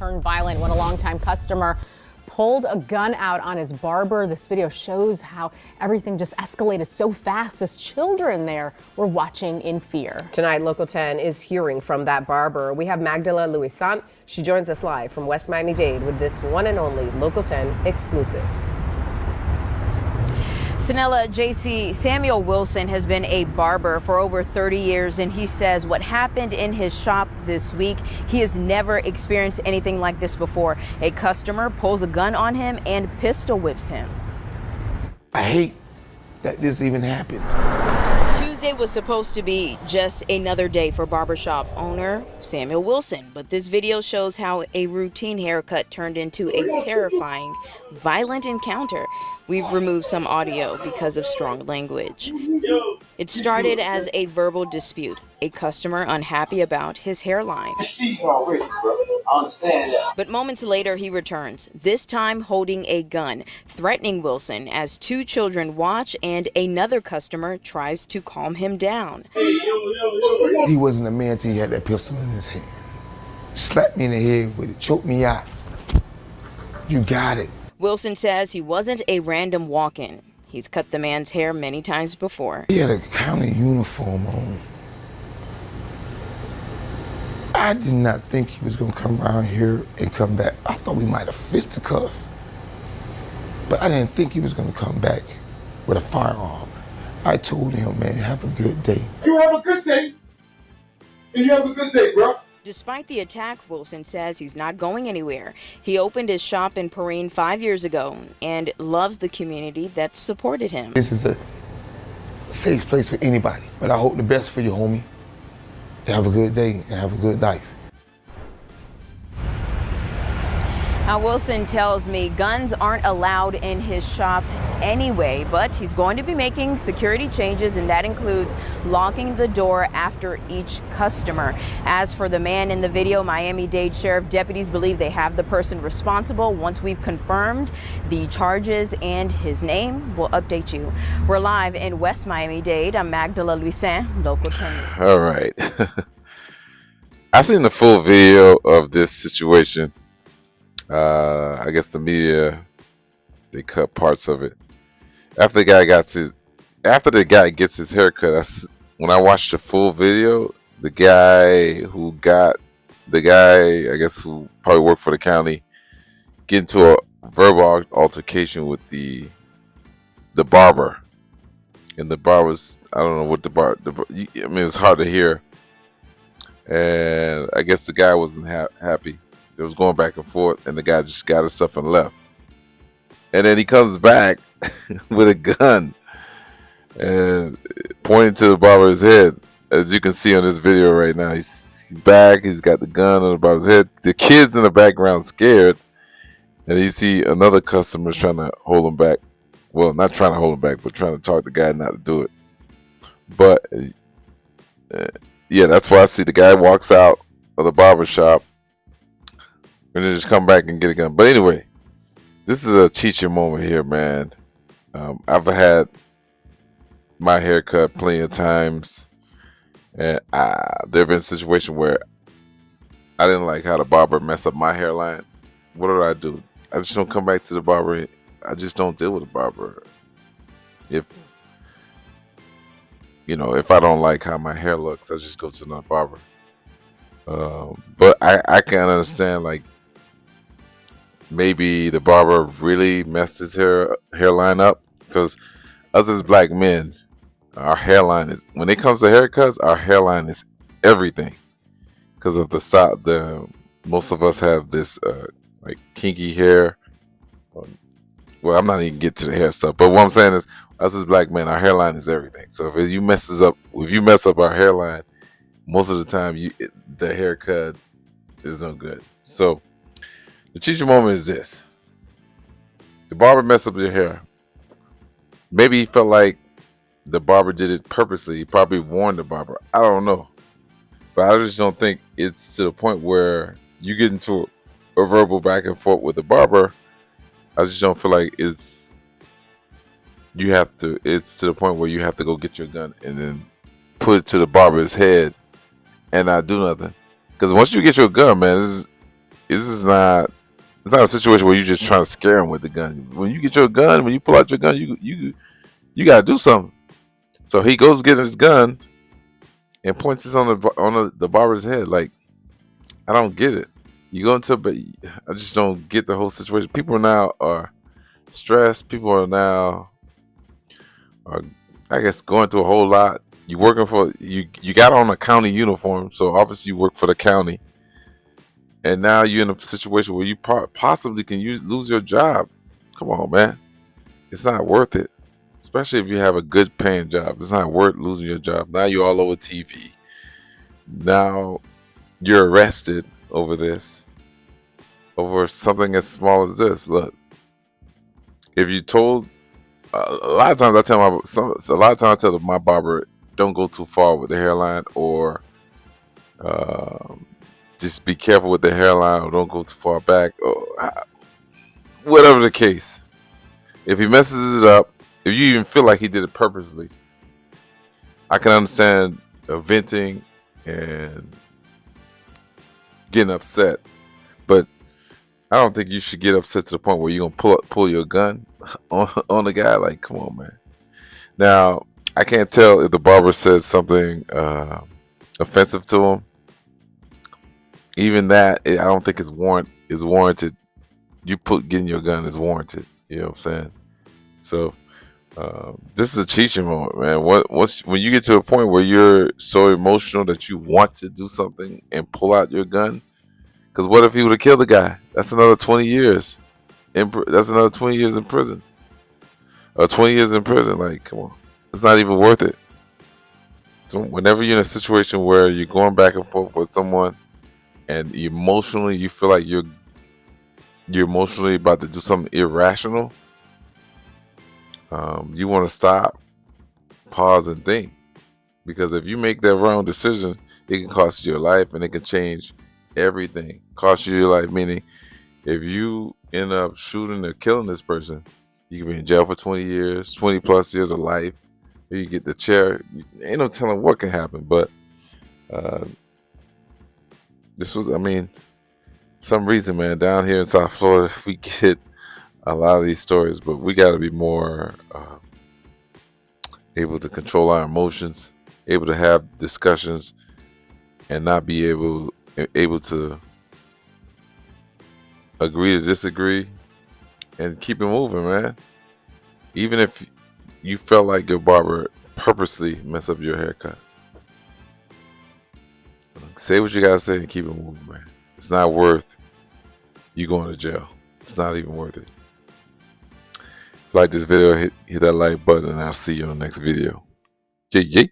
turned violent when a longtime customer pulled a gun out on his barber. This video shows how everything just escalated so fast as children there were watching in fear. Tonight, Local 10 is hearing from that barber. We have Magdala Luisan. She joins us live from West Miami-Dade with this one and only Local 10 exclusive. Sanella, JC, Samuel Wilson has been a barber for over 30 years, and he says what happened in his shop this week, he has never experienced anything like this before. A customer pulls a gun on him and pistol whips him. I hate that this even happened. Tuesday was supposed to be just another day for barbershop owner Samuel Wilson, but this video shows how a routine haircut turned into a terrifying, violent encounter. We've removed some audio because of strong language. It started as a verbal dispute, a customer unhappy about his hairline. But moments later, he returns, this time holding a gun, threatening Wilson as two children watch and another customer tries to calm him down. He wasn't a man till he had that pistol in his hand. Slapped me in the head with it, choked me out. You got it. Wilson says he wasn't a random walk-in. He's cut the man's hair many times before. He had a county uniform on. I did not think he was gonna come around here and come back. I thought we might have fisticuffed, but I didn't think he was gonna come back with a firearm. I told him, man, have a good day. You have a good day, and you have a good day, bro. Despite the attack, Wilson says he's not going anywhere. He opened his shop in Perrine 5 years ago and loves the community that supported him. This is a safe place for anybody, but I hope the best for you, homie. Have a good day and have a good life. Now, Wilson tells me guns aren't allowed in his shop anyway, but he's going to be making security changes, and that includes locking the door after each customer. As for the man in the video, Miami-Dade Sheriff deputies believe they have the person responsible. Once we've confirmed the charges and his name, we'll update you. We're live in West Miami-Dade. I'm Magdala Luisan, Local 10. All right. I seen the full video of this situation. I guess the media, they cut parts of it. After the guy gets his haircut, when I watched the full video, the guy, I guess, who probably worked for the county, get into a verbal altercation with the barber. And the barber's, I don't know what I mean, it was hard to hear. And I guess the guy wasn't happy. It was going back and forth, and the guy just got his stuff and left. And then he comes back with a gun and pointing to the barber's head. As you can see on this video right now, he's back. He's got the gun on the barber's head. The kid's in the background scared, and you see another customer trying to hold him back. Well, not trying to hold him back, but trying to talk the guy not to do it. But yeah, that's why I see the guy walks out of the barber shop and then just come back and get a gun. But anyway, this is a teaching moment here, man. I've had my hair cut plenty of times, and there have been situations where I didn't like how the barber messed up my hairline. What do? I just don't come back to the barber. I just don't deal with the barber. If I don't like how my hair looks, I just go to another barber. But I can understand, like, maybe the barber really messed his hairline up, because us as black men, our hairline is, when it comes to haircuts, our hairline is everything. Because of most of us have this like kinky hair. Well, I'm not even getting to the hair stuff, but what I'm saying is, us as black men, our hairline is everything. So if you mess up our hairline, most of the time the haircut is no good. So the teaching moment is this: the barber messed up your hair. Maybe he felt like the barber did it purposely. He probably warned the barber. I don't know, but I just don't think it's to the point where you get into a verbal back and forth with the barber. I just don't feel like it's to the point where you have to go get your gun and then put it to the barber's head and not do nothing. Because once you get your gun, man, it's this is not. It's not a situation where you're just trying to scare him with the gun. When you get your gun, when you pull out your gun, you gotta do something. So he goes get his gun and points this on the barber's head. Like, I don't get it. You go into, but I just don't get the whole situation. People now are stressed. People are now I guess going through a whole lot. You working for you got on a county uniform, so obviously you work for the county, and now you're in a situation where you possibly can lose your job. Come on, man, it's not worth it, especially if you have a good paying job. It's not worth losing your job. Now you're all over TV. Now you're arrested over this, over something as small as this. Look, if you told a lot of times I tell my barber, don't go too far with the hairline, or just be careful with the hairline, or don't go too far back, or whatever the case. If he messes it up, if you even feel like he did it purposely, I can understand venting and getting upset, but I don't think you should get upset to the point where you're gonna pull your gun on the guy. Like, come on, man. Now, I can't tell if the barber said something offensive to him. Even that, I don't think is warranted. Getting your gun is warranted. You know what I'm saying? So this is a teaching moment, man. When you get to a point where you're so emotional that you want to do something and pull out your gun, because what if he would have killed the guy? That's another 20 years. That's another 20 years in prison. Or 20 years in prison. Like, come on. It's not even worth it. So whenever you're in a situation where you're going back and forth with someone and emotionally you feel like you're emotionally about to do something irrational, you want to stop, pause, and think. Because if you make that wrong decision, it can cost you your life, and it can change everything. Cost you your life, meaning if you end up shooting or killing this person, you can be in jail for 20 years, 20 plus years of life. Or you get the chair. Ain't no telling what can happen. But this was, some reason, man, down here in South Florida, we get a lot of these stories, but we got to be more able to control our emotions, able to have discussions, and not be able to agree to disagree and keep it moving, man. Even if you felt like your barber purposely messed up your haircut, say what you gotta say and keep it moving, man. It's not worth you going to jail. It's not even worth it. If you like this video, hit that like button, and I'll see you on the next video. Yay, yay.